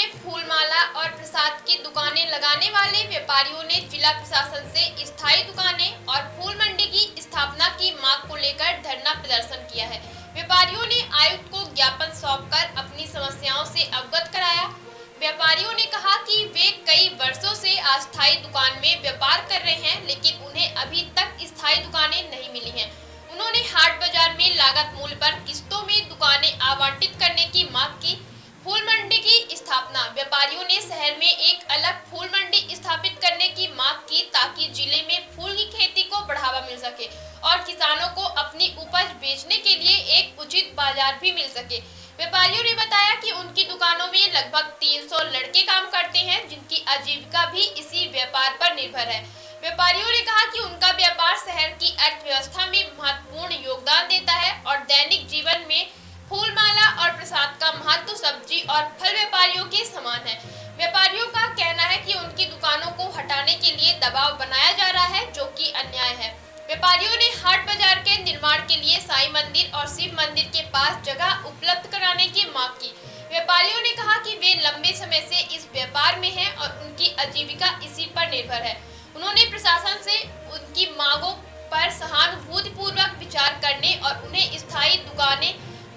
में फूल माला और प्रसाद की दुकानें लगाने वाले व्यापारियों ने जिला प्रशासन से स्थायी दुकानें और फूल मंडी की स्थापना की मांग को लेकर धरना प्रदर्शन किया है। व्यापारियों ने आयुक्त को ज्ञापन सौंपकर अपनी समस्याओं से अवगत कराया। व्यापारियों ने कहा कि वे कई वर्षों से अस्थायी दुकान में व्यापार कर रहे हैं, लेकिन उन्हें अभी तक स्थायी दुकानें नहीं मिली हैं। उन्होंने हाट बाजार में लागत मूल्य पर किस्तों में दुकानें आवंटित करने की मांग की। फूल मंडी की स्थापना व्यापारियों ने शहर में एक अलग फूल मंडी स्थापित करने की मांग की, ताकि जिले में फूल की खेती को बढ़ावा मिल सके और किसानों को अपनी उपज बेचने के लिए एक उचित बाजार भी मिल सके। व्यापारियों ने बताया कि उनकी दुकानों में लगभग 300 लड़के काम करते हैं, जिनकी आजीविका भी इसी व्यापार पर निर्भर है। व्यापारियों ने कहा कि उनका व्यापार शहर की अर्थव्यवस्था में महत्वपूर्ण योगदान देता है और दैनिक जीवन में फूल माला और प्रसाद का महत्व सब्जी और फल व्यापारियों के समान है। व्यापारियों का कहना है कि उनकी दुकानों को हटाने के लिए दबाव बनाया जा रहा है, जो कि अन्याय है। व्यापारियों ने हाट बाजार के निर्माण के लिए साईं मंदिर और शिव मंदिर के पास जगह उपलब्ध कराने की मांग की। व्यापारियों ने कहा कि वे लंबे समय से इस व्यापार में हैं और उनकी आजीविका इसी पर निर्भर है। उन्होंने प्रशासन से उनकी मांगों पर सहानुभूतिपूर्वक विचार करने और उन्हें स्थायी दुकानें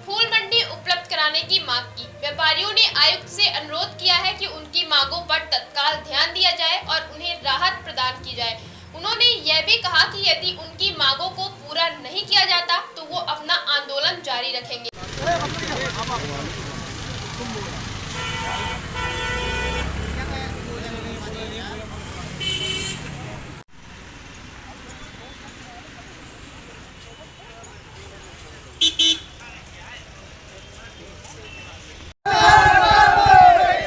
फूल मंडी उपलब्ध कराने की मांग की। व्यापारियों ने आयुक्त से अनुरोध किया है कि उनकी मांगों पर तत्काल ध्यान दिया जाए और उन्हें राहत प्रदान की जाए। उन्होंने यह भी कहा कि यदि उनकी मांगों को पूरा नहीं किया जाता तो वो अपना आंदोलन जारी रखेंगे।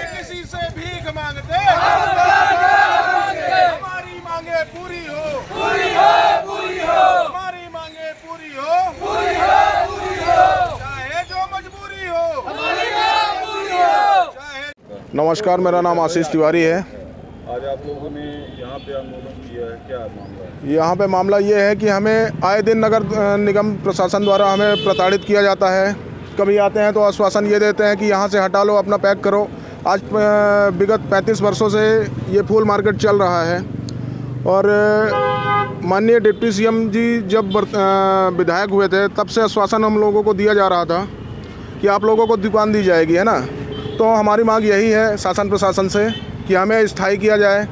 किसी से भीख मांगते हमारी मांगे पूरी हो, पूरी हो, पूरी हो, हमारी मांगे पूरी हो, पूरी हो, पूरी हो, चाहे जो मजबूरी हो, हमारी मांग पूरी हो, चाहे। नमस्कार, मेरा नाम आशीष तिवारी है। आज आप लोगों ने यहाँ पे आंदोलन किया है, क्या मामला है? यहाँ पे मामला ये है कि हमें आए दिन नगर निगम प्रशासन द्वारा हमें प्रताड़ित किया जाता है। कभी आते हैं तो आश्वासन ये देते हैं कि यहाँ से हटा लो, अपना पैक करो। आज विगत 35 वर्षों से ये फूल मार्केट चल रहा है और माननीय डिप्टी सीएम जी जब विधायक हुए थे तब से आश्वासन हम लोगों को दिया जा रहा था कि आप लोगों को दुकान दी जाएगी, है ना। तो हमारी मांग यही है शासन प्रशासन से कि हमें स्थायी किया जाए।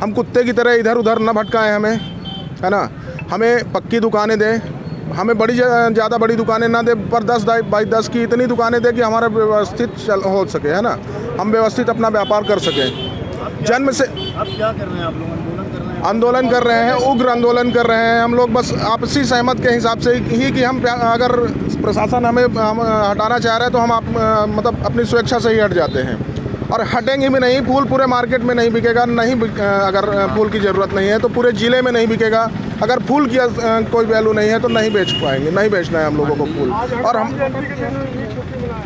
हम कुत्ते की तरह इधर उधर न भटकाएं हमें, है ना। हमें पक्की दुकानें दें, हमें बड़ी ज़्यादा बड़ी दुकानें ना दें, पर 10 बाई 10 की इतनी दुकानें दें कि हमारा व्यवस्थित हो सके, है ना। हम व्यवस्थित अपना व्यापार कर सकें। जन्म से अब क्या कर रहे हैं आप लोग? आंदोलन कर रहे हैं, उग्र आंदोलन कर रहे हैं हम लोग। बस आपसी सहमत के हिसाब से ही कि हम अगर प्रशासन हमें हटाना चाह रहे हैं तो हम मतलब अपनी स्वेच्छा से ही हट जाते हैं और हटेंगे भी नहीं। फूल पूरे मार्केट में नहीं बिकेगा, अगर फूल की ज़रूरत नहीं है तो पूरे ज़िले में नहीं बिकेगा। अगर फूल की कोई वैल्यू नहीं है तो नहीं बेच पाएंगे, नहीं बेचना है हम लोगों को फूल। और हम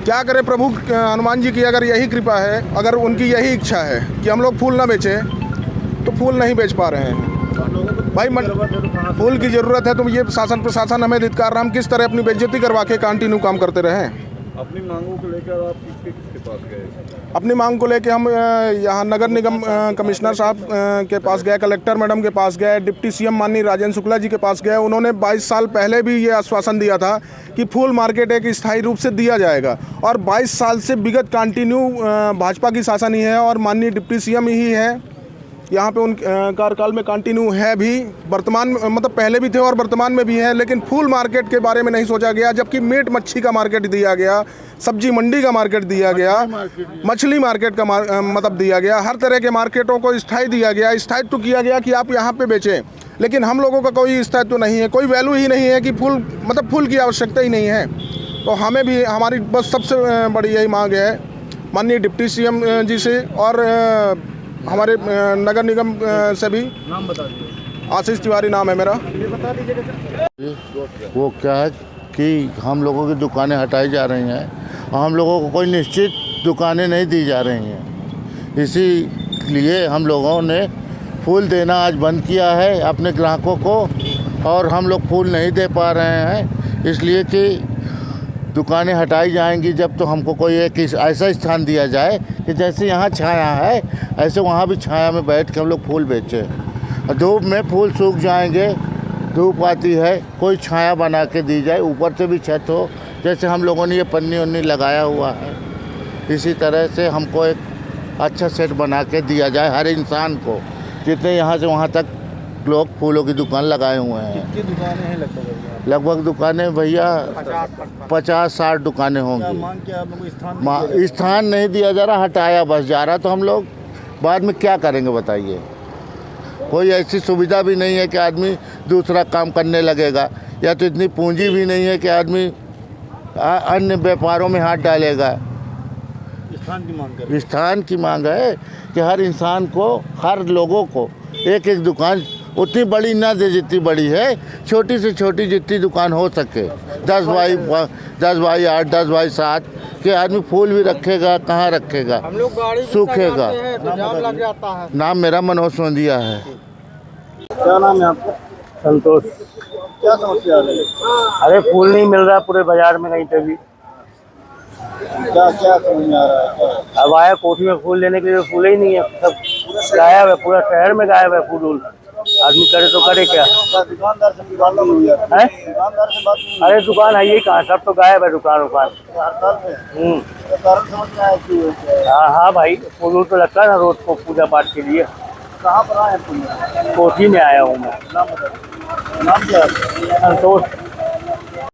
क्या करें, प्रभु हनुमान जी की अगर यही कृपा है, अगर उनकी यही इच्छा है कि हम लोग फूल ना बेचें तो फूल नहीं बेच पा रहे हैं। भाई फूल की ज़रूरत है तो ये शासन प्रशासन हमें धिक्कार रहा। हम किस तरह अपनी बेइज्जती करवा के कंटिन्यू काम करते रहें? अपनी मांगों को लेकर आप किसके पास गए? अपनी मांग को लेके हम यहाँ नगर निगम कमिश्नर साहब के पास गए, कलेक्टर मैडम के पास गए, डिप्टी सीएम माननीय राजेंद्र शुक्ला जी के पास गए। उन्होंने 22 साल पहले भी ये आश्वासन दिया था कि फूल मार्केट एक स्थायी रूप से दिया जाएगा और 22 साल से विगत कंटिन्यू भाजपा की शासन ही है और माननीय डिप्टी सीएम ही है। यहाँ पे उन कार्यकाल में कंटिन्यू है भी, वर्तमान मतलब पहले भी थे और वर्तमान में भी है। लेकिन फूल मार्केट के बारे में नहीं सोचा गया, जबकि मीट मच्छी का मार्केट दिया गया, सब्जी मंडी का मार्केट दिया गया, मछली मार्केट का मतलब दिया गया। हर तरह के मार्केटों को स्थायी दिया गया, स्थायित्व किया गया कि आप यहाँ पे बेचें। लेकिन हम लोगों का कोई स्थायित्व नहीं है, कोई वैल्यू ही नहीं है कि फूल मतलब फूल की आवश्यकता ही नहीं है। तो हमें भी हमारी बस सबसे बड़ी यही मांग है माननीय डिप्टी सीएम जी से और हमारे नगर निगम से भी। नाम बता दीजिए। आशीष तिवारी नाम है मेरा। ये बता दीजिएगा। वो क्या है कि हम लोगों की दुकानें हटाई जा रही हैं और हम लोगों को कोई निश्चित दुकानें नहीं दी जा रही हैं। इसीलिए हम लोगों ने फूल देना आज बंद किया है अपने ग्राहकों को और हम लोग फूल नहीं दे पा रहे हैं, इसलिए कि दुकानें हटाई जाएंगी जब तो हमको कोई एक ऐसा स्थान दिया जाए कि जैसे यहाँ छाया है ऐसे वहाँ भी छाया में बैठ के हम लोग फूल बेचें। धूप में फूल सूख जाएंगे, धूप आती है, कोई छाया बना के दी जाए, ऊपर से भी छत हो, जैसे हम लोगों ने ये पन्नी उन्नी लगाया हुआ है, इसी तरह से हमको एक अच्छा सेट बना के दिया जाए हर इंसान को, जितने यहाँ से वहाँ तक लोग फूलों की दुकान लगाए हुए हैं। कितनी दुकानें हैं लगभग दुकानें भैया 50-60 दुकानें होंगी। मांग क्या आप लोगों को स्थान नहीं दिया जा रहा, हटाया बस जा रहा, तो हम लोग बाद में क्या करेंगे बताइए। कोई ऐसी सुविधा भी नहीं है कि आदमी दूसरा काम करने लगेगा, या तो इतनी पूंजी भी नहीं है कि आदमी अन्य व्यापारों में हाथ डालेगा। स्थान की मांग है कि हर इंसान को, हर लोगों को एक एक दुकान, उतनी बड़ी ना दे जितनी बड़ी है, छोटी से छोटी जितनी दुकान हो सके, 10 बाई 8, 10 बाई 7 के आदमी फूल भी रखेगा, कहाँ रखेगा, हम लोग गाड़ी सूखेगा। तो जाम लग जाता है। नाम मेरा मनोज सोंदिया है। क्या नाम है आपका? संतोष। क्या समस्या है? अरे फूल नहीं मिल रहा पूरे बाजार में कहीं पे भी। क्या क्या समझ में आ रहा है? अब आया कोठी में फूल लेने के लिए, फूल ही नहीं है, सब गायब है, पूरा शहर में गायब है फूल। आदमी करे तो करे क्या? दुकानदार से बात नहीं हुई है? है? दुकानदार से बात नहीं अरे दुकान है ही कहाँ, सब तो गायब है दुकान उकान। हुई? हड़ताल में तो कारण समझ में आया क्यों है? हाँ भाई, फूल तो लगता है ना रोज को पूजा पाठ के लिए। कहाँ पर आए हैं? कोठी में आया हूँ मैं। नाम क्या है? संतोष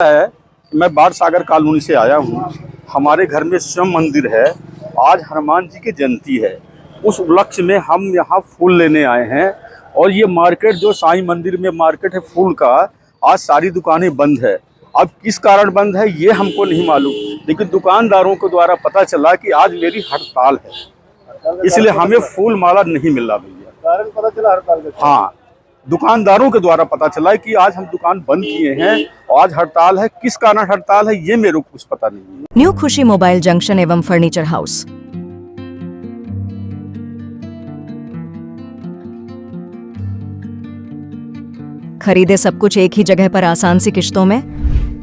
है। मैं बाढ़ सागर कॉलोनी से आया हूँ। हमारे घर में शिव मंदिर है। आज हनुमान जी की जयंती है, उस उपलक्ष्य में हम यहाँ फूल लेने आए हैं। और ये मार्केट जो साईं मंदिर में मार्केट है फूल का, आज सारी दुकानें बंद है। अब किस कारण बंद है ये हमको नहीं मालूम, लेकिन दुकानदारों के द्वारा पता चला कि आज मेरी हड़ताल है, इसलिए हमें फूल माला नहीं मिल रहा भैया। कारण पता चला हड़ताल का? हाँ, दुकानदारों के द्वारा पता चला कि आज हम दुकान बंद किए हैं और आज हड़ताल है। किस कारण हड़ताल है ये मेरे को कुछ पता नहीं है। न्यू खुशी मोबाइल जंक्शन एवं फर्नीचर हाउस। खरीदे सब कुछ एक ही जगह पर आसान सी किश्तों में।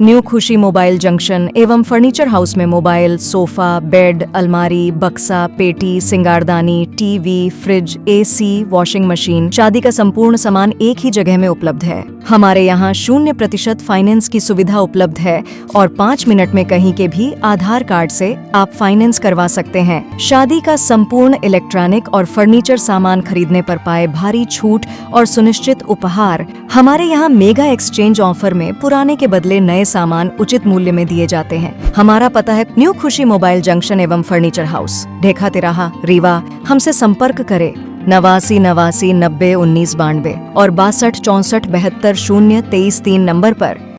न्यू खुशी मोबाइल जंक्शन एवं फर्नीचर हाउस में मोबाइल, सोफा, बेड, अलमारी, बक्सा, पेटी, सिंगारदानी, TV, fridge, AC, washing machine, शादी का संपूर्ण सामान एक ही जगह में उपलब्ध है। हमारे यहाँ 0% फाइनेंस की सुविधा उपलब्ध है और 5 मिनट में कहीं के भी आधार कार्ड से आप फाइनेंस करवा सकते हैं। शादी का संपूर्ण इलेक्ट्रॉनिक और फर्नीचर सामान खरीदने पर पाए भारी छूट और सुनिश्चित उपहार। हमारे यहाँ मेगा एक्सचेंज ऑफर में पुराने के बदले नए सामान उचित मूल्य में दिए जाते हैं। हमारा पता है न्यू खुशी मोबाइल जंक्शन एवं फर्नीचर हाउस, ढेखा तिराहा, रीवा। हमसे संपर्क करें 89 89 90 19 92 और 62 64 72 0 23 3 नंबर पर।